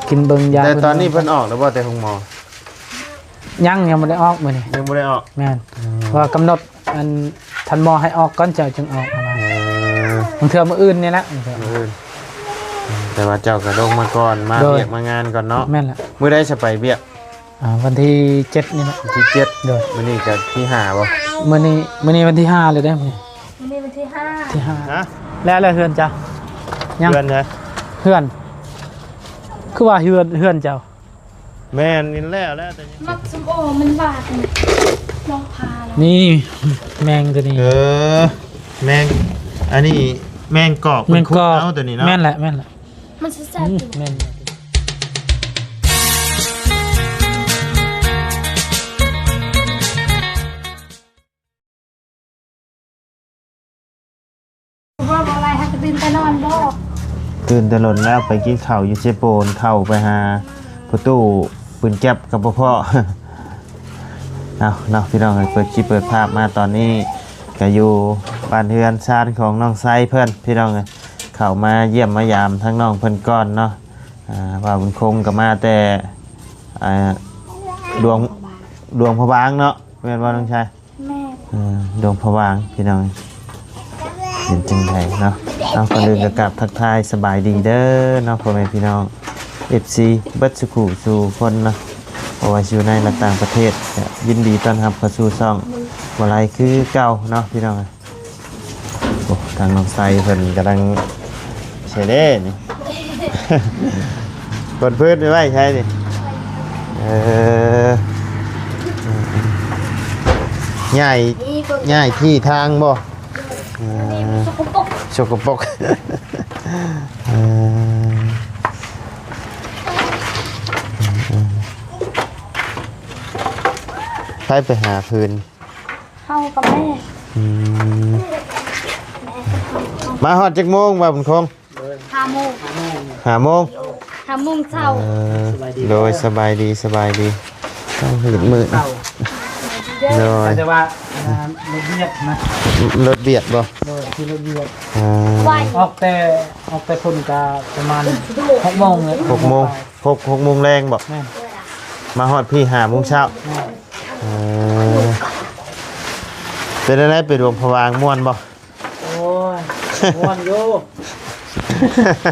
กินเบิ่งยาแต่ตอนนี้เพิ่นออกแล้วบ่แต่ของหมอยังไม่ได้ออกมื้อนี้ยังบ่ได้ออกแม่นว่ากำหนดอันท่านหมอให้ออกก่อนเจ้าจึงออกมาบางเทื่อมื้ออื่นนี่แหละมื้ออื่นแต่ว่าเจ้าก็ลงมาก่อนมาเวียกมางานก่อนเนาะแม่นล่ะมื้อใดจะไปเวียกวันที่7นี่แหละวันที่7โดยมื้อนี้ก็ที่5บ่มื้อนี้วันที่5เลยได้มื้อนี้วันที่5ฮะแล้วเฮือนจ้ะยังเฮือนนะเฮือนคือว่าเฮือนเจ้าแม่นนี่แล้วแต่มักส้มโอมันบาดลองพาแล้วนี่แมงตัวนี้แมงอันนี้แมงกอกแมงกอกเอาตัวนี้เนาะแม่นแหละมันแซ่บแม่นว่าอะไรฮะจะตื่นแต่นอนบ่ตื่นแต่หล่นแล้วไปกินข้าวอยู่เชโปนเข้าไปหาประตูปืนแก๊บกับพ่อเอาพี่น้องเปิดคลิปเปิดภาพมาตอนนี้ก็อยู่บ้านเฮือนชาติของน้องไซเพื่อนพี่น้องเข้ามาเยี่ยมมายามทั้งน้องเพิ่นก้อนเนาะว่าบุญคงกับมาแต่ดวงพะวางเนาะแม่นบ่น้องชายแม่ดวงพะวางพี่น้องเห็นจังไดเนาะเอาคนอื่นก็กลับทักทายสบายดีเด้อเนาะพ่อแม่พี่น้อง FC เบิดสุขุสู่คนเนาะเอาไว้อยู่ในและต่างประเทศยินดีต้อนรับเข้าสู่ช่องวลัยคือเก่าเนาะพี่น้องโอ้ทางน้องไซเพิ่นกำลังใช่เด้นี่ กดพื้นไว้ใช่ดิใหญ่ที่ทางบ่สกปรกไปหาพื้นเฮากับแม่มาฮอดจักโมงบ่บุญคง5 โมง5 โมง5 โมงเช้าโดยสบายดีต้องเห็นมือโดยแต่ว่ารถเบียดนะรถเบียดบ่โดยที่รถเบียดออกแต่คนก็ประมาณ6 โมงเลย6 โมง6 โมงแรงบ่มาฮอดพี่5 โมงเช้าเป็นอะไรไปดวงพะวางม่วนบ่โอ้ยม่วนอยู่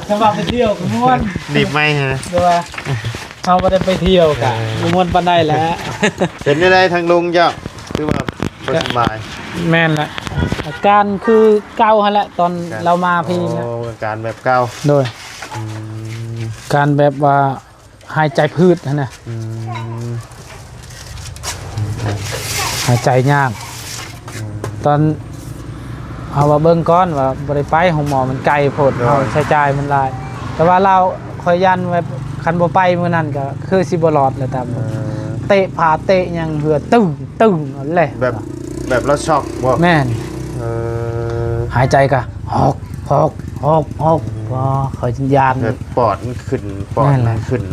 ถ้าว่าไปเที่ยวก็ม่วนดิบไหมฮะดูว่าเขาไม่ได้ไปเที่ยวกันม่วนปานใดแล้วเป็นอะไรทางลุงเจ้าคือว่าสบายแม่นละอาการคือเก่าฮะแหละตอนเรามาพี่นะอาการแบบเก่าโดยการแบบว่าหายใจพืชนะหายใจยากตอนเอาว่าเบิ้งก้อนว่าบริไปของหมอมันไกลโพดเอาใช้จ่ายมันหลายแต่ว่าเราคอยยันไว้คันบ่ไปมื้อนั้นก็คือสิบ่รอดแล้วตามเตะผาเตะยังเหือตึ้งนั่นแหละแบบเราช็อกบ่แม่นหายใจก็ฮอกบ่คอยยานปอดมันขึ้น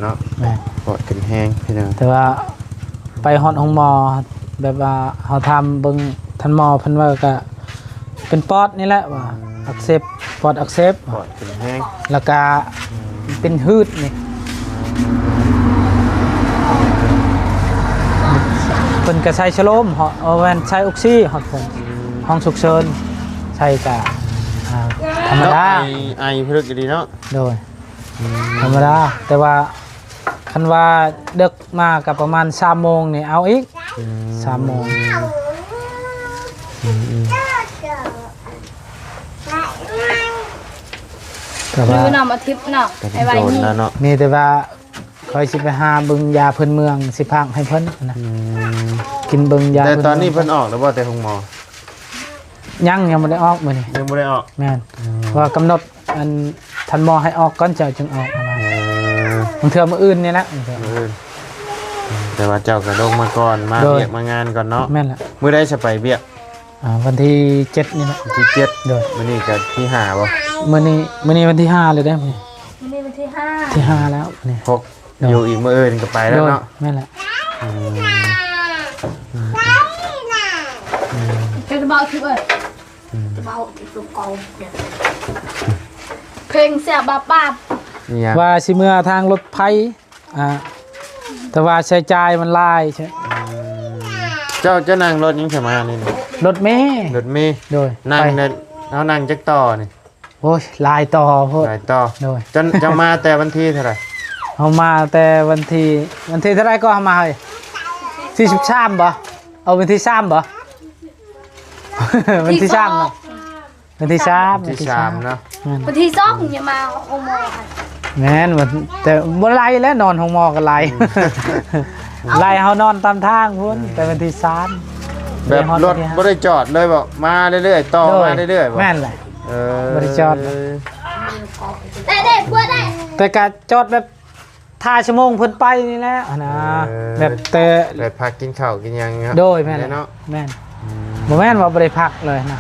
เนาะปอดขึ้นแห้งพี่น้องแต่ว่าไปฮอดของหมอแบบว่าเฮาทำเบิ่งท่านหมอเพิ่นว่าก็เป็นปอดนี่แหละว่าอักเสบปอดอักเสบปอดขึ้นแห้งแล้วก็เป็นหืดนี่เพิ่นก็ใช้ชโลมเอาแว่นใช้ออกซิฮอดเพิ่นห้องฉุกเฉินใช้ก็ธรรมดาไอเพิ่นก็ดีเนาะโดยธรรมดาแต่ว่าคันว่าดึกมาก็ประมาณ3 โมงนี่เอาอีก3 โมงดูนำอาทิตย์เนาะไอ้ไว้นี่แต่ว่าคอยสิไปหาเบิ่งยาเพิ่นเมืองสิพักให้เพิ่นนะกินเบิ่งยาแต่ตอนนี้เพิ่นออกแล้วบ่แต่ของหมอยังไม่ได้ออกมื้อนี้ยังบ่ได้ออกแม่นว่ากำหนดอันท่านหมอให้ออกก่อนเจ้าจึงออกมาบางเทื่อมื้ออื่นนี่แหละแต่ว่าเจ้าก็ลงมาก่อนมาเวียกมางานก่อนเนาะแม่นล่ะมื้อใดจะไปเวียกวันที่7นี่แหละวันที่7โดยมื้อนี้ก็ที่5บ่มื้อนี้วันที่5เลยได้มื้อนี้วันที่5ที่5แล้วนี่6อยู่อีกมื้ออื่นก็ไปแล้วเนาะแม่นล่ะจะเบาคือจะเบาติดลูกกองเพลงเสียบา เนี่ย ว่าสิเมื่อทางรถไฟแต่ว่าใช้จ่ายมันหลายใช่ เจ้านั่งรถยังจะมานี่นะ รถเมล์ รถเมย์ โดย นั่ง ไป เนี่ยเอานั่งจักต่อนี่ โอ้ยหลายต่อโพด หลายต่อ โดย จะมาแต่วันที่เท่าไหร่ เอามาแต่วันที่เท่าไรก็เอามาเฮ้ยที่13บ่เอาวันที่3บ่ วันที่3เนาะวันที่3 ที่สามเนาะ วันที่2อย่ามาโอโมค่ะ แม่นมันแต่บ่ไล่แล้วนอนห้องหมอก็ไล่ ไล่เฮานอนตามทางพุ่นแต่วันที่3 แบบรถบ่ได้จอดเลยบอกมาเรื่อยๆต่อมาเรื่อยๆบ่ แม่นแหละ บ่ได้จอด ได้เพื่อได้ แต่ก็จอดแบบท่าชั่วโมงเพิ่นไปนี่แหละนะแบบแต่ แบบพักกินข้าวกินหยังครับ โดยแม่นแหละ เนาะ แม่นบ่แม่นว่าบ่ได้พักเลยนะ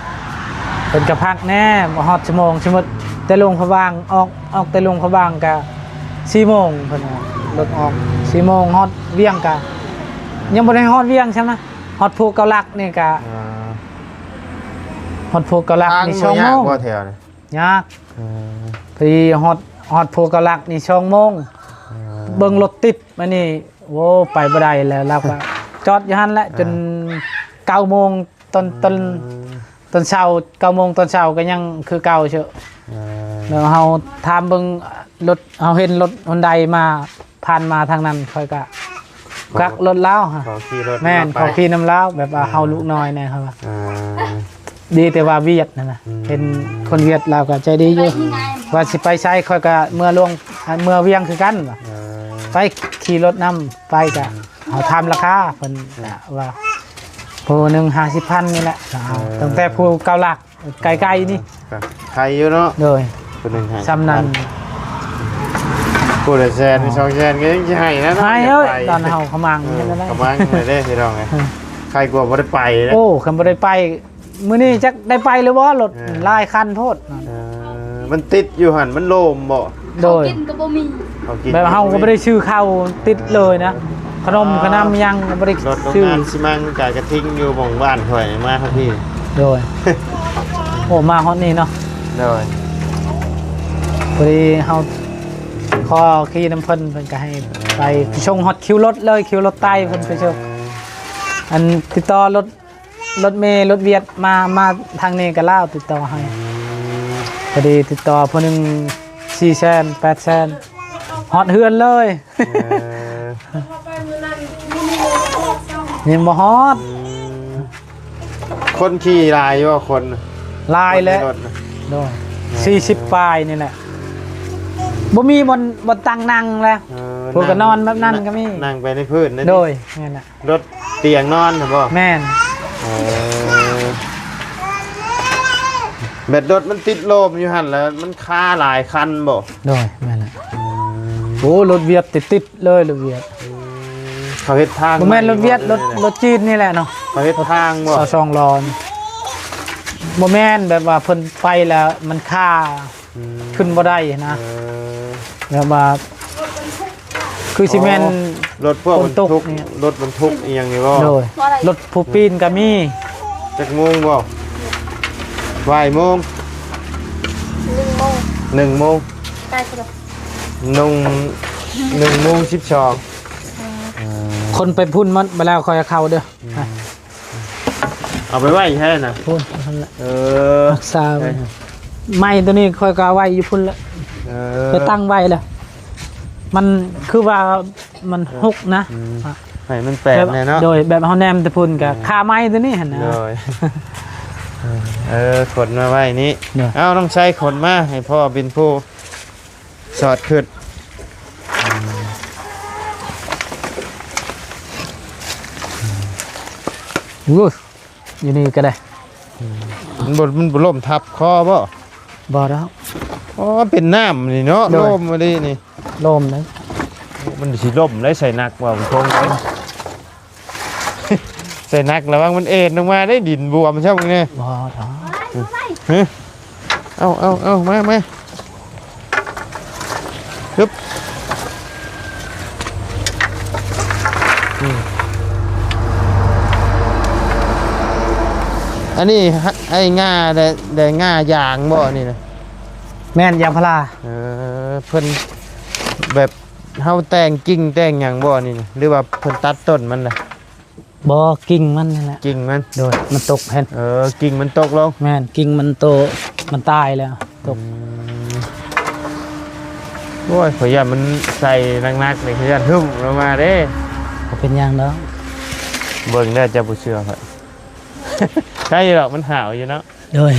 เพิ่นก็พักแน่บ่ฮอดชั่วโมงสมมุติแต่ลงพะบางออกแต่ลงพะบางก็4โมงเพิ่นว่ารถออก4โมงฮอดเวียงก็ยังบ่ได้ฮอดเวียงใช่ไหมฮอดภูเกาลักนี่ก็ฮอดภูเกาลัก ทาง นี่ บ่ 2 ยา โม ก ง บ่แถวนี่ ยากพอดีฮอดภูเกาลักนี่2โมงเบิ่งรถติดมานี่โว้ไปบ่ได้แล้วเราก็จอดอยู่หั่นแหละจน9โมงตอนเช้า9โมงตอนเช้าก็ยังคือเก่าเชอะแล้วเฮาถามเบิ่งรถเฮาเห็นรถฮอนไดมาผ่านมาทางนั้นค่อยก็กักรถแล้วฮะ ขอขี่รถ แม่น ไป ขอขี่น้ำลาวแบบว่าเฮาลูกน้อยแน่ครับว่า อ่า ดีแต่ว่าเวียดนั่นน่ะเป็นคนเวียดเราก็ใจดีอยู่ ที่ไง ว่าสิไปใช้ค่อยก็เมื่อเวียงคือกันว่ะไปขี่รถนำไปก็เอาทำราคาเพิ่นว่าผู้หนึง50,000นี่แหละเอาตั้งแต่ผู้เก่าหลักไกลๆนี่ ครับใครอยู่เนาะ โดย คนหนึงให้ ซ้ำนั้น ผู้ละแสนมี2แสนก็ยังสิให้นะ ให้เอ้ยตอนเฮาขมัง เอ เห็น อ อะไร กำลังเลยเด้พี่น้องไงใครกลัวบ่ได้ไปนะ โอ้คันบ่ได้ไปมื้อนี้จักได้ไปหรือบ่รถหลายคันโพด มันติดอยู่หั่นมันโลมบ่ โดย กินกับบ่มี เขากิน แบบเฮาก็บ่ได้ชื่อเข้าติดเลยนะขนมขนำยังบ่ได้ รถโรง ชื่อง านสิมังกากระทิ้งอยู่หม่องบ้านข่อยมาครับพี่ โดย โอ้มาฮอดนี่เนาะ โดย พอดีเฮาขอขี่น้ำเพิ่นเพิ่นก็ให้ไปชงฮอตคิวรถเลยคิวรถใต้เพิ่นไปเชมอันติดต่อรถเมล์รถเวียดมาทางนี้ก็ลาวติดต่อให้พอดีติดต่อผู้หนึง400,000 800,000ฮอตเฮือนเลยยังบ่ฮอต คนขี่ลายว่าคน ลายแล้ว คนในรถน่ะ โดย40ปลายนี่แหละบ่มีบนตั้งนั่งแล้ว เอ พวกก็นอนแบบนั้นก็มี นั่งไปในพื้นนั่น โดยนั่นแหละ รถเตียงนอนใช่ป่ะ แม่น แบตรถมันติดโลมอยู่หันแล้วมันคาหลายคันบ่ โดยแม่นแหละโอ้รถเวียดติดเลยรถเวียด เขาเฮ็ดทาง บ่แม่นรถเวียดรถจีนนี่แหละเนาะ เขาเฮ็ดทางบ่ เอาช่องรอนบ่แม่นแบบว่าเพิ่นไปแล้วมันค่าขึ้นบ่ได้นะแบบว่าคือสิแม่น รถพวกบรรทุก ฝนตกเนี่ย รถบรรทุกอีหยังนี่บ่ โดยรถผู้ปีนก็มี จักโมงบ่บ่ายโมง 1 โมง 1โมง ได้ครับ 1โมง12 คนไปพุ่นมันไปแล้วค่อยเข้าเด้อ เอาไปไว้แค่น่ะ พุ่นนั่นแหละ เออ รักษาไว้ไม้ตัวนี้ค่อยก็เอาไว้อยู่พุ่นละ เอ ไปตั้งไว้แล้วมันคือว่ามันหกนะ ให้มันแปลกแน่เนาะ โดยแบบเฮาแนมตะพุ่นกับคาไม้ตัวนี้หั่นนะ เลย ขนมาไว้นี้ เนี่ย เอาต้องใช้ขนมาให้พ่อเป็นผู้สอดขึ้น อู้อยู่นี่ก็ได้ มันบ่ล่มทับคอบ่ บ่แล้ว อ๋อเป็นน้ำนี่เนาะ โดย ล่มมาดินี่ โลมนะ มันสิล่มได้ใส่หนักว่ามันคงไป ใส่หนักระวังมันเอ็นลงมาได้ดินบวมใช่ไหมเนี่ย บ่ดอก เอามาฮึบอันนี้ไอ้ง่าได้ง่ายางบ่นี่นะ แม่นยางพารา เพิ่น เฮาแต่งกิ่งแต่งหยังบ่นี่นะหรือว่าเพิ่นตัดต้นมันล่ะ บ่กิ่งมันนั่นแหละ กิ่งมัน โดยมันตกเห็น กิ่งมันตกลง แม่นกิ่งมันโตมันตายแล้วตก โอ้ยขอยามันใส่นักๆนี่ขอยาหึ่มลงมาเด้ บ่เป็นหยังดอก เบิ่งได้จะบ่เชื่อครับ ใช่หรอกมันห่าวอยู่เนาะ โดย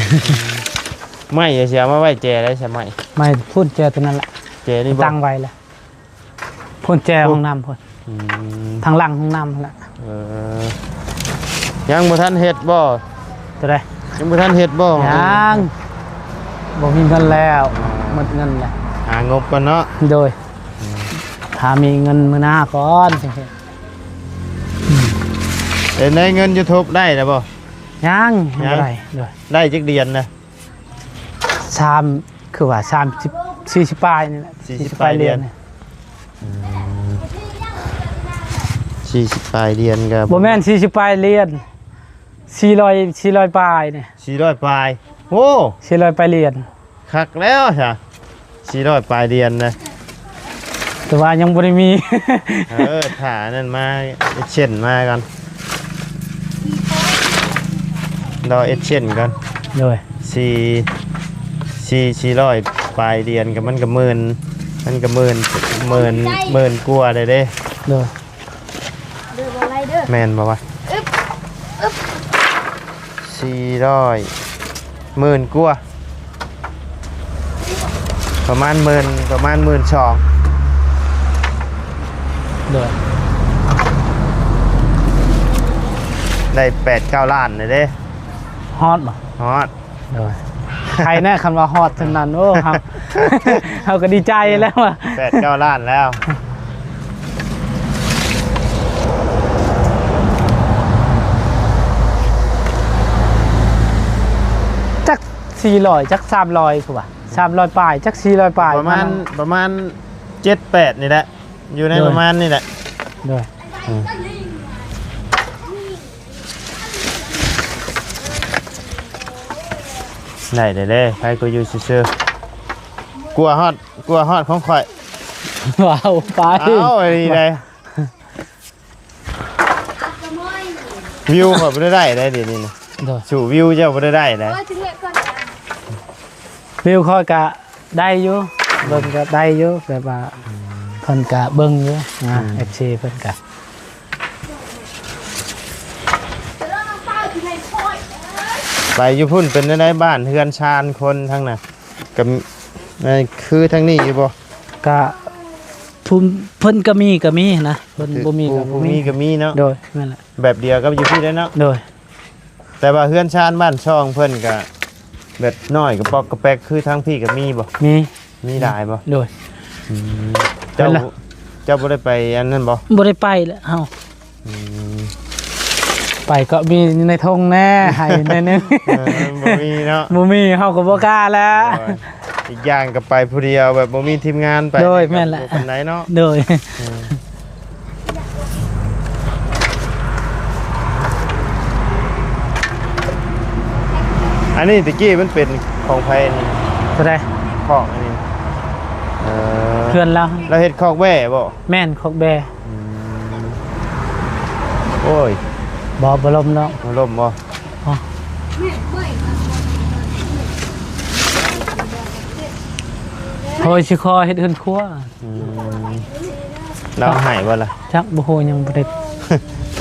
ไม่อย่าเสียมาไว้แจได้ใช่ไหม ไม่พูดแจตัวนั้นแหละ แจนี่บ่ ตั้งไว้แล้วพูดแจห้องน้ำพูด อืม ทางหลังห้องน้ำนั่นแหละ เออยังบ่ทันเฮ็ดบ่ ตัวใด ยังบ่ทันเฮ็ดบ่ ยังบ่มีเงินแล้วหมดเงินแล้ว หางบก่อนเนาะ โดยถ้ามีเงินมื้อหน้าก่อน ได้เงิน YouTube ได้แล้วบ่ ยังบ่ได้โดย ได้จักเดือนนะ คือว่า30 40ปลายนี่แหละ 40ปลายเดือน นี่ 40ปลายเดือนก็ บ่แม่น40ปลายเรียน400ปลายนี่ 400ปลายโอ้ 400ปลายเรียน คักแล้วจ้ะ400ปลายเดือนนะ แต่ว่ายังบ่ได้มี ถ้านั่นมาเช่นมากันรอเช่นกัน โดย 400ปลายเดือนกับมันก็หมื่นกว่าได้เด้ โดย เด้อบ่ไรเด้อ แม่นบ่วะ อึ๊บอึ๊บ 400หมื่นกว่าประมาณ12,000 โดย ได้8-9 ล้านเลยเด้ ฮอดบ่ ฮอด โดยใครแน่คันว่าฮอดเท่านั้นโอ้ครับ เฮาก็ดีใจแล้วว่ะ 8-9 ล้านแล้วจัก400จัก300คือว่า300ปลายจัก400ปลาย ประมาณ 7-8 นี่แหละอยู่ในประมาณนี่แหละ โดย ได้เด้ใครก็อยู่ซื่อๆกลัวฮอดของข่อย ว้าวไป เอาไอ้นี่ได้วิวข่อยบ่ได้เดี๋ยวนี้นะ โดย สู่วิวเจ้าบ่ได้ได้ โอ้ยถึงเรียกก่อน วิวค่อยก็ได้อยู่เบิ่งก็ได้อยู่แบบว่าเพิ่นก็เบิ่งอยู่นะ FC เพิ่นก็ จะเริ่มน้ำเต้าที่ไหนพ่อย ไปอยู่พุ่นเป็นได้บ้านเฮือนชานคนทั้งน่ะกับคือทั้งนี้อยู่บ่ ก็ภูมิเพิ่นก็มีนะเพิ่นบ่มีก็บ่มี ก็มีเนาะ โดยนั่นแหละ แบบเดียวกับอยู่พี่ได้เนาะ โดย แต่ว่าเฮือนชานบ้านช่องเพิ่นก็แบบน้อยกับปอกกระแปกคือทั้งพี่ก็มีบ่ มีได้บ่ โดย เจ้า เพิ่นล่ะ เจ้าบ่ได้ไปอันนั้นบ่ บ่ได้ไปแล้วเฮา อืม ไปก็มีในทงแน่ให้ในนึง บ่มีเนาะ บ่มีเฮาก็บ่กล้าแล้ว อีกอย่างก็ไปผู้เดียวแบบบ่มีทีมงานไป โดยแม่นแหละ บ่ปานใดเนาะ โดย อันนี้ตะกี้มันเป็นของไผนี่ เท่าใด ของอันนี้เออ เพื่อนเรา เราเฮ็ดคอกแว่บ่ แม่นคอกแบ โอ้ย บ่ลมเนาะ มันล่มบ่ โหยสิคอเฮ็ดเฮือนครัว เราหายบ่ล่ะ จักบ่ฮู้ยังบ่ได้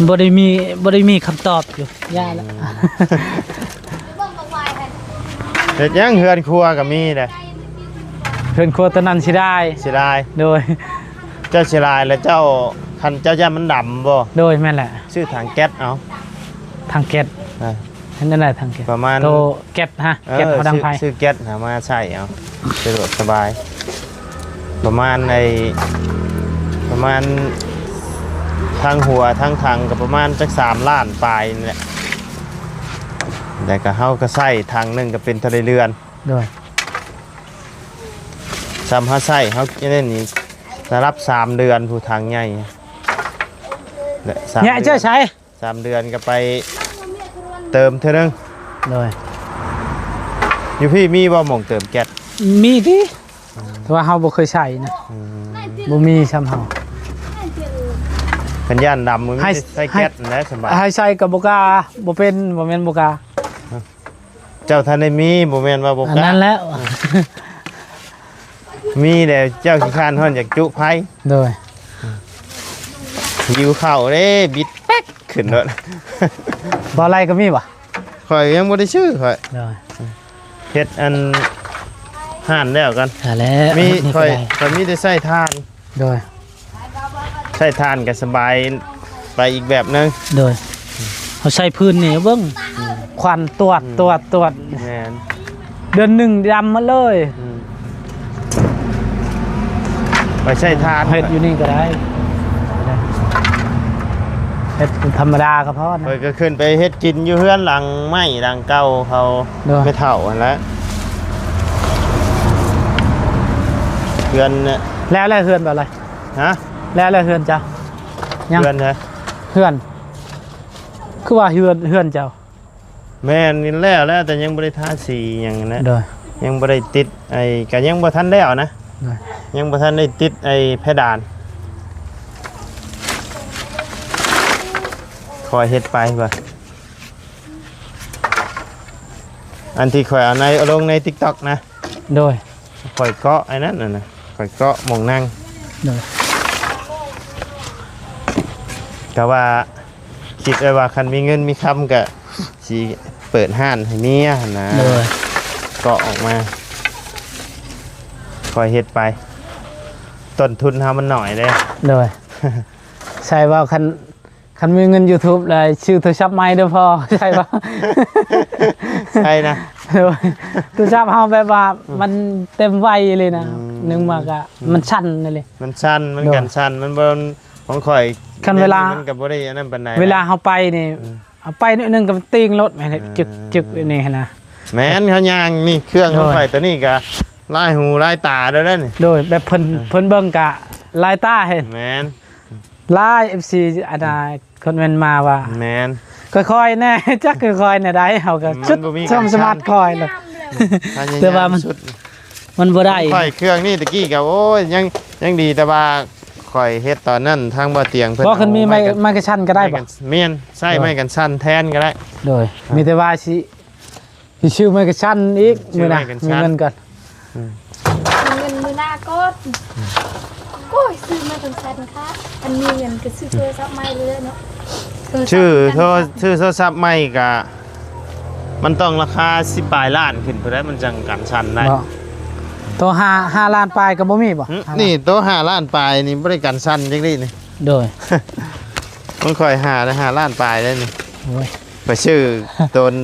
บ่ได้มีคำตอบอยู่ย่าแล้ว เบิ่งบักวายกัน เฮ็ดหยังเฮือนครัวก็มีเด้ เฮือนครัวตอนนั้นสิได้ เสียดาย โดย เจ้าเสียดายแล้วเจ้าคันเจ้าย่ามันดำบ่ โดยแม่นแหละ ซื้อถังแก๊สเอา ทางแก๊ส อ่า นั่นแหละทางแก๊ส ประมาณ โตแก๊สฮะแก๊สเขาดังไฟ ซื้อแก๊สหามาใช้เอาสะดวกสบาย ประมาณทางหัวทางถังก็ประมาณจัก3 ล้านปลายนี่แหละแต่ก็เฮาก็ใช้ทางหนึงก็เป็นทะเลเรือน โดย ซ้ำเฮาใช้เฮาจะได้นี่สำหรับ3 เดือนผู้ทางใหญ่และสาม เนี่ยเจ้าใช้ 3 เดือนก็ไปเติมเท่านึง โดย อยู่พี่มีบ่หม่องเติมแก๊ส มีดิแต่ว่าเฮาบ่เคยใช้นะ ไม่ติ บ่มีซ้ำเฮา ขันย่านดำมันไม่ได้ใส่แก๊สนะสบาย ให้ใส่กับบ่กล้าบ่เป็นบ่แม่นบ่กล้า เจ้าท่านได้มีบ่แม่นว่าบ่ อัน กล้า นั้นแล้ว มีแต่เจ้าขี้คร้านฮ้อนอยากจุไผ โดย หิวข้าวเด้บิดแป๊กขึ้นรถ บ่อะไรก็มีบ่ ข่อยยังบ่ได้ชื่อข่อย โดย เฮ็ดอันห่านแล้วกัน หาแล้ว มี นี่ ข่ ก็ อย ได้ ข่อยมีแต่ใส่ถ่าน โดย ใส่ถ่านก็สบายไปอีกแบบนึง โดยเขาใช้พื้นนี่เบิ่งควันตรวจ แม่น เดือนหนึ่งดำมาเลย ไปใส่ถ่าน เฮ็ดอยู่นี่ก็ได้เฮ็ดธรรมดาก็พอนะ ข่อยก็ขึ้นไปเฮ็ดกินอยู่เฮือนหลังไม้หลังเก่าเขา เด้อ ไม่เฒ่าหั่นแหล้วเฮือนเนี่ย แล้วเฮือนแบบอะไร ฮะ แล้วเฮือนเจ้ายัง เฮือนเหรอ เฮือนคือว่าเฮือนเจ้า แม่นนี่แล้วแต่ยังบ่ได้ทาสีหยังนะ โดย ยังบ่ได้ติดไอ้ก็ยังบ่ทันแล้วนะ โดย ยังบ่ทันได้ติดไอ้เพดานคอยเฮ็ดไปบ่อันที่ข่อยเอาเอาลงใน TikTok นะ โดย ข่อยเกาะไอ้นั่นน่ะนะข่อยเกาะหม่องนั่ง โดย ก็ว่าคิดไว้ว่าคันมีเงินมีคำก็สิเปิดห้านให้เมียหั่นนะ โดย เกาะออกมาคอยเฮ็ดไปต้นทุนเฮามันหน่อยเด้ โดยใช่ว่าคันมีเงิน YouTube เลยชื่อโทรศัพท์ใหม่เด้อพ่อใช่ป่ะ ใช่นะ โดยโทรศัพท์เฮาแบบว่ามันเต็มไวเลยนะนึงมากะมันชันนั่นเลย มันสั้นมัน โดย กันสั้นมันบ่ของข่อย คันเวลา มันก็บ่ได้อันนั้นปานใดนะ เวลาเฮาไปนี่เอาไปนิดนึงก็ตีงรถแม่นจึกนี่นะ แม่นเขาย่างนี่เครื่องของ โดย ข่อยตัวนี้ก็ลายหูลายตาเด้อเด้อนี่ โดยแบบเพิ่นเบิ่งกะลายตาเห็น แม่น ลาย FC อันน่ะคนแม่นมาว่า แม่น ค่อยๆแน่ จักค่อยๆแน่ได้เฮาก็ มัน ชุด บ่มี ซ่อม การ สมาร์ทคอยเลย พยย แต่ว่ามัน สุด มันบ่ได้ ข่อยเครื่องนี่ตะกี้ก็โอ้ยยังดีแต่ว่าข่อยเฮ็ดตอนนั้นทางบ่เตียงเพิ่น เพราะคันมีไม้ กัน ไม้กระชั้นก็ได้ ไม้ บ่ กันเมียนใส่ไม้กันสั้นแทนก็ได้ โดยมีแต่ว่าสิชื่อไม้กระชั้นอีก ชื่ มื้ อ อ ไม้ น่ะ กระชั้น มีเงินก่อน เงินมือหน้าก็โอ้ยซื้อมาถึงแสนค่ะอันนี้เงินก็ซื้อโทรศัพท์ใหม่เลยเนาะ ชื่อโทรศัพท์ใหม่ก็มันต้องราคา10ปลายล้านขึ้นเพื่อได้มันจังกันชันได้ บ่ตัว5ล้านปลายก็บ่มีบ่ หึนี่โต๊ะ5ล้านปลายนี่บ่ได้กันชันจังนี้นี่ โดย มันค่อย5ล้านปลายได้นี่ โอ้ย ไปชื่อ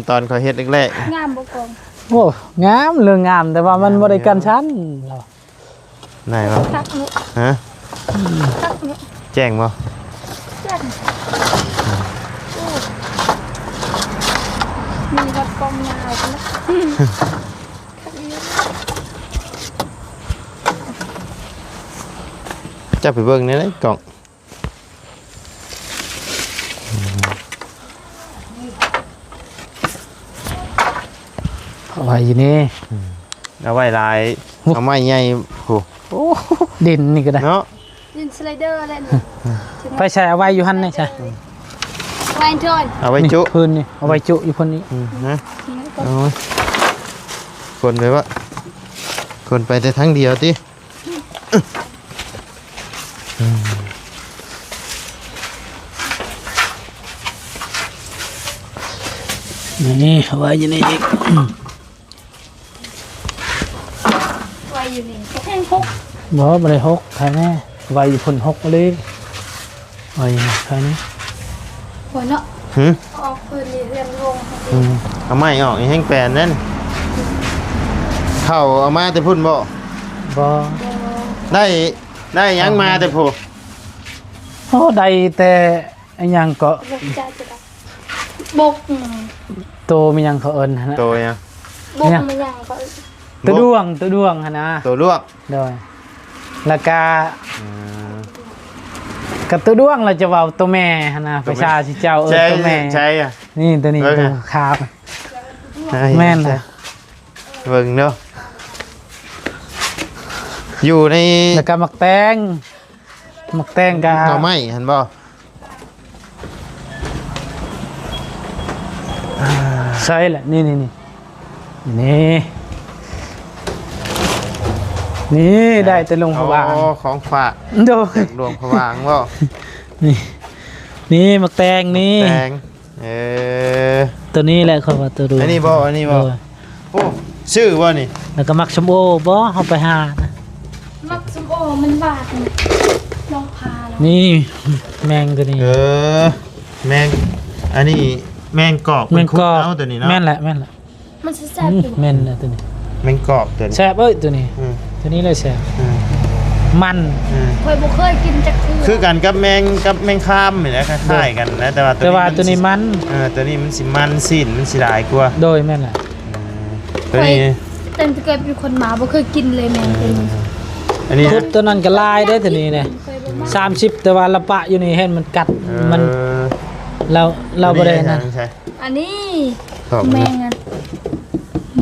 ตอนค่อยเฮ็ดแรก งามบ่กอง โอ้งามเรื่องงามแต่ว่ามันบ่ได้กันชั้นเรา ๆไหนวะ ทักนุ ฮะ ทักนุ แจ้งบ่ เพื่อนมีวัดกองยาวกันนะทักนี้ จะไปเบิ่งในไหนกล่อง เอาไว้อยู่นี่ เอาไว้หลายเอาไม้ใหญ่โห โอ้ดินนี่ก็ได้ เนาะ ยินสไลเดอร์อะไรนี่ ไปใช้เอาไว้อยู่หั่นนี่ใช่ ไวน์จอย เอาไว้จุ นี่พื้นนี่เอาไว้จุอยู่พุ่นนี้ ฮะเอาไว้คนไปวะคนไปแต่ทั้งเดียวติ นี่เอาไว้อยู่นี่อีก ไวอยู่นี่แห้งพก บ่บ่ได้หกใครแน่ไว้อยู่พุ่นหกเลยไว้อยู่นี่ใครนี่ หัวเนาะ หึ ออกปืนนี่เรียนลง เอาไม้ออกให้แห้งแปลนนั่นเข้าเอามาแต่พุ่นบ่ บ่ ได้ยังมาแต่ผู้ โอ้ได้แต่อันหยังก็ บกจ้าจะได้บก โตมีหยังเขาเอิ้นหั่นนะ โตยัง บกมันยังก็ ตัวดวงหั่นนะ ตัวลวก โดยแล้วก็กับตัวดวงเราจะเว้าตัวแม่หั่นนะประชาสิเจ้าตัวแม่ ใช่อ่ะ นี่ตัวนี้ เบิ่ง ตัว อะ ครับแม่นน่ะ เบิ่งเนาะอยู่ใน แล้วก็มักแตง หมักแตงกะ หน่อไม้เห็นบ่ ใช่แหละนี่นี่ได้แต่ลงพระบาง อ๋อของฝาก โดย หลวงพระบางบ่ นี่หมักแตงนี่ แตงตัวนี้แหละเขาว่าตัวดู อันนี้บ่อันนี้บ่ โดย โอ้ชื่อบ่นี่ แล้วก็มักชมโอบ่เอาไปหานะ มักสมโอมันบาดนี่ลองพาแล้ว นี่แมงตัวนี้ แมงอันนี้แมงกอก แมงกอก เอาตัวนี้เนาะ แม่นแหละ มันแซ่บอยู่ แม่นแหละตัวนี้ แมงกอกตัวนี้ แซ่บเอ้ยตัวนี้ อืม ตัวนี้เลยแซ่บ อืม มัน อืม เคยบ่เคยกินจักเทื่ คือกันกับแมงคามนี่แหละคล้ายๆกันนะแต่ว่า แต่ว่าตัวนี้มัน ตัวนี้มันสิมันสิ้นมันสิหลายกว่า โดยแม่นแหละ ตัวนี้ แต่เคยเป็นคนหมาบ่เคยกินเลยแมงตัวนี้ อันนี้ พุดตัวนั้นก็ลายได้ตัวนี้เนี่ย เคยบ่มา 30แต่ว่าละปะอยู่นี่เห็นมันกัดมัน เออ เราบ่ได้นั่น ใช่ อันนี้ ตอบ แม เลย งอัน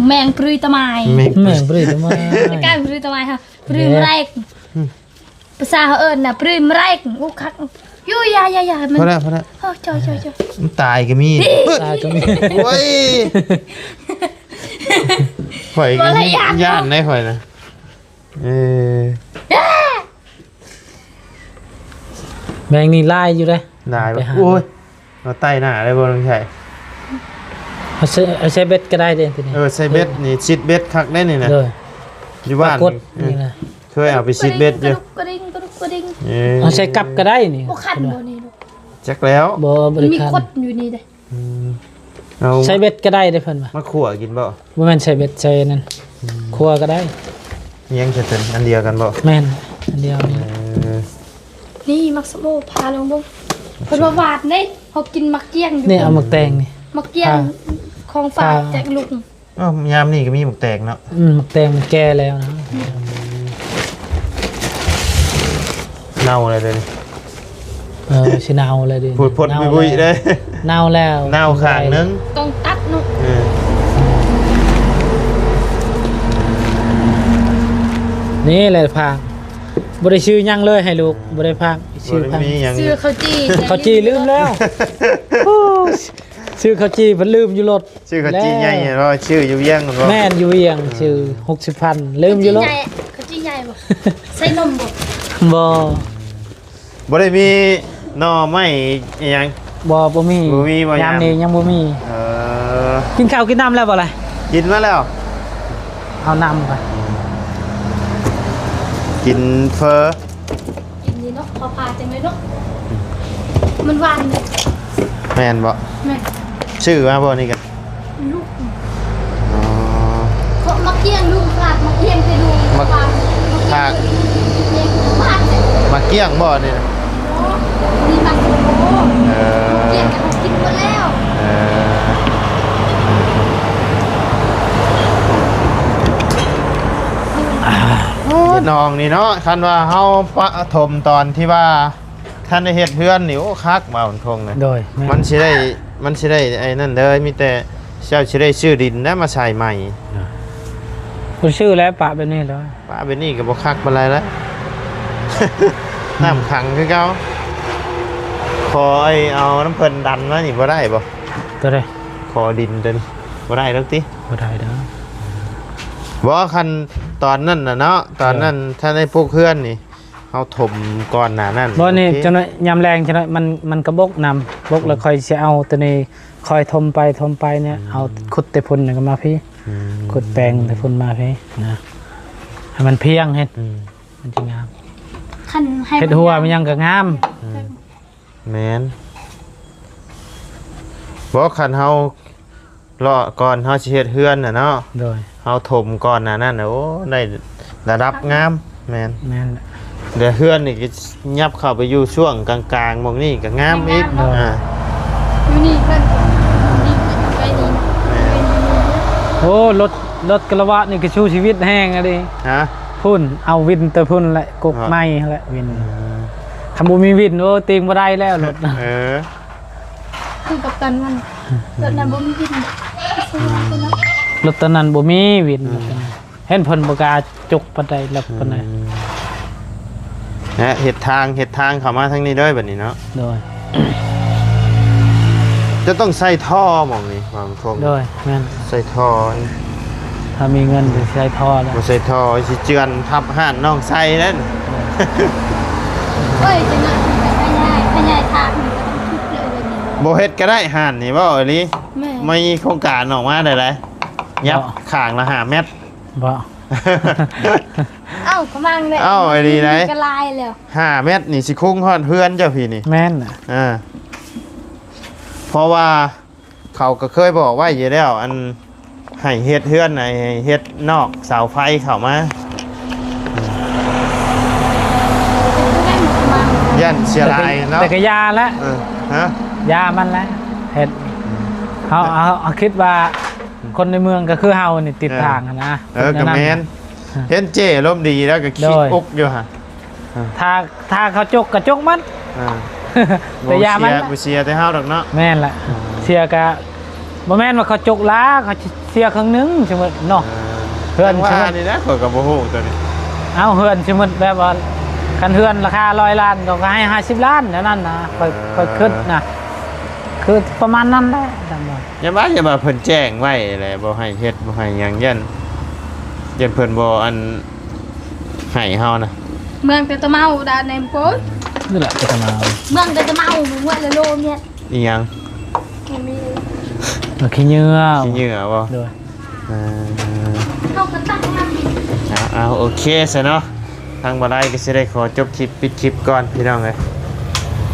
แมงปลือยตะไม แมง แม่งบ่ได้มา ใกล้ปลือยตะไมค่ะปลือยแรกภาษาเขาเอิ้นน่ะปลือยแรกอู้คักอยู่ยามัน พอแล้วพอแล้ว เฮ้ยจอย มันตายก็มี ตายตรงนี้ โอ้ยข่อยก็ย่านได้ข่อยนะเออ แมงนี่ลายอยู่เด้ ได้ ไป ปะ หา โอ้ยเราไต่หน้าได้บ่ลุงชัย เอาใช้เบ็ดก็ได้เด้ตัวนี้ ใส่เบ็ดนี่ชิดเบ็ดคักได้นี่นะ เลย อยู่บ้าน กดนี่นะ เคยเอาไปชิดเบ็ดอยู่ กระดิ่งกระดุกกระดิ่ง เอาใช้กับก็ได้นี่ บ่คันบ่นี่ลูก จักแล้ว บ่บ มัน ริ มี การ คดอยู่นี่เด้ เอา ใช้เบ็ดก็ได้เด้เพิ่นว่า มาขั่วกินบ่ บ่แม่นใช้เบ็ดใช้นั่นครัวก็ได้ ยังจะเป็นอันเดียวกันบ่ แม่นอันเดียวนี่ เออ นี่มักสะโบพาลงบ่เพิ่นว่าหวานเด้เฮากินมักเกี้ยงอยู่ นี่เอาหมึกแตงนี่ มักเกี้ยงของฝากจากลุง ยามนี่ก็มีหมกแตกเนาะ หมึกแตงมันแก่แล้วนะ เน่าอะไรเลย สิเนาเลยดิ พูดพดบุยๆได้ เน่าแล้ว เน่าข้างนึง ต้องตัดนุ เออ นี่แหละพางบ่ได้ชื่อหยังเลยให้ลูกบ่ได้พางชื่อพาง มีหยัง ซื้อข้าวจี เขาจีลืมแล้วโอ้ชื่อเขาจีเพิ่นลืมอยู่รถ ชื่อเขาจีใหญ่เนาะชื่ออยู่เวียงมันบ่ แม่นอยู่เวียงชื่อ60,000ลืมอยู่รถ ข้าวจีใหญ่บ่ใส่นมบ่ บ่ บ่ได้มีหน่อไม้อิหยัง บ่มี บ่มีบ่ ยาม ยาม นี้ยังบ่มี เออ กินข้าวกินน้ำแล้วบ่ล่ะ กินมาแล้ว เอาน้ำไป กินเฟอ กินนี่เนาะพอพาจังเลยเนาะมันหวานเด้ แม่นบ่ แม่ ชื่อว่าบ่นี่กัน ลูก อ๋อ เขามักเกี้ยงลูกฝากมักเกี้ยงไปดู มัก ฝากเกี้ยงฝากเนี่ย มาเกี้ยงบ่นี่นะ โอ้นี่มักโอ้ เออ เกี้ยงกันกินหมดแล้ว เออน้องนี่เนาะคันว่าเฮาปะถมตอนที่ว่าท่านได้เฮ็ดเพื่อนนี่โอ้คักมาบนทงเลย โดย มันสิได้ไอ้นั่นเลยมีแต่เจ้าสิได้ชื่อดินนะมาใส่ใหม่ คุณชื่อแล้วปะแบบนี้แล้ว ป้าเป็นนี่ก็บ่คักบ่ไรแล้ว น้ำขังคือเก่าขอไอ้เอาน้ำเพิ่นดันมานี่บ่ได้บ่ ตัวใด ขอดินเดินบ่ได้แล้วติ บ่ได้เด้อ บ่คันตอนนั้นน่ะเนาะตอนนั้นถ้าได้พวกเพื่อนนี่เฮาถมก่อนหน้านั้น บ่นี่ โอเค จังได๋ยามแรงจังได๋มันกระบกนำบกแล้วค่อยสิเอาตัวนี้ค่อยทมไปเนี่ยเอาขุดแต่พุ่นนี่ก็มาพี่ อืม ขุดแปลงแต่พุ่นมาพี่นะให้มันเพียงเฮ็ด อืม มันสิงาม คันให้ เฮ็ดหัวมันยังก็งาม แม่นบ่คันเฮาเลาะก่อนเฮาสิเฮ็ดเฮือนน่ะเนาะ โดย เฮาถมก่อนหน้านั้นน่ะโอ้ได้ระดับงามแม่น แม่นแหละ เดี๋ยวเฮือนนี่ก็ยับเข้าไปอยู่ช่วงกลางๆหมองนี่ก็งามอีก งามเนอะ อ่า อยู่นี่เพิ่นนี่ไปนี่เป็นอยู่นี่ โอ้รถกระบะนี่ก็ชูชีวิตแห้งอะดิ ฮะ พุ่นเอาวินแต่พุ่นแหละกกไม้แหละวินคำบ่มีวินโอ้ตีงบ่ได้แล้วรถ เออ คือกับตันมันตอนนั้นบ่มีกินซื้อมาคนละ รถตอนนั้นบ่มีวินเห็นเพิ่นบ่กล้าจุกปานใดแล้วปานใด นะเฮ็ดทางเข้ามาทางนี้เด้อบัดนี้เนาะ โดย จะต้องใส่ท่อหม่องนี้ความคม โดยแม่น ใส่ท่อ ถ้ามีเงินจะใช้ท่อแล้ว บ่ใส่ท่อสิเจือนทับห่านน้องใส่นั่น เอ้ยจะงานพญายทางมันก็ต้องทุบเลยวันนี้ บ่เฮ็ดก็ได้ห่านนี่บ่อีหลี แม่ ไม่โครงการออกมาได้เลยยับข้างละ5 เมตร บ่ เอ้ากำลังเลย เอ้าไอ้ดีไหน กระลายแล้ว 5 เมตรนี่สิคุ้งฮอดเพื่อนเจ้าพี่นี่ แม่นน่ะ เพราะว่าเขาก็เคยบอกไว้อยู่แล้วอันให้เฮ็ดเฮือนให้เฮ็ดนอกเสาไฟเข้ามา แม่หมดมา ย่านเสียลายเนาะ แต่ก็ยาแล้ว ฮะ ยามันแล้วเฮ็ดเอาคิดว่าคนในเมืองก็คือเฮานี่ติดทางอะนะ ก็แม่นเห็นเจ้ลมดีแล้วก็คิด โดย อุกอยู่ฮะ ถ้าเขาจกก็จกมัน แต่ยามัน บ่เสียแต่เฮาดอกเนาะ แม่นล่ะเสียกะบ่แม่นว่าเขาจกล้าเขาเสียครึ่งหนึงใช่มั้ยเนาะ เฮือน ว่า ใช่ไหม นี่นะข้อยก็บ่ฮู้ตัวนี้ เอาเฮือนใช่มั้ยแบบว่าคันเฮือนราคา100 ล้านก็ให้50 ล้านเท่านั้นนะค่อยคิดนะคือประมาณนั้นแหละจำบ่ อย่ามาเพิ่นแจ้งไว้แหละบ่ให้เฮ็ดบ่ให้หยังยันเพิ่นบ่อันให้เฮานะ เมืองแต่ตะเมาดาในมโพส นี่แหละจะมาเอา เมืองแต่ตะเมามึงว่าละโลมเนี่ย อีหยัง ไม่มี เอาขี้เหงื่อ ขี้เหงื่อบ่ ด้วย เออ เข้ากระตั้งมัน เอาโอเคซะเนาะทางบ่ได้ก็สิได้ขอจบคลิปปิดคลิปก่อนพี่น้องเอ้ย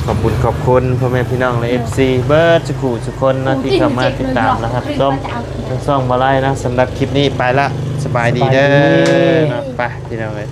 ขอบคุณพ่อแม่พี่น้องและ FC เบิร์ดทุกคนนะที่เข้ามาติดตามนะครับส้มทั้งซ่องบ่ได้นะสำหรับคลิปนี้ไปละสบายดีเด้อนะไปพี่น้องเอ้ย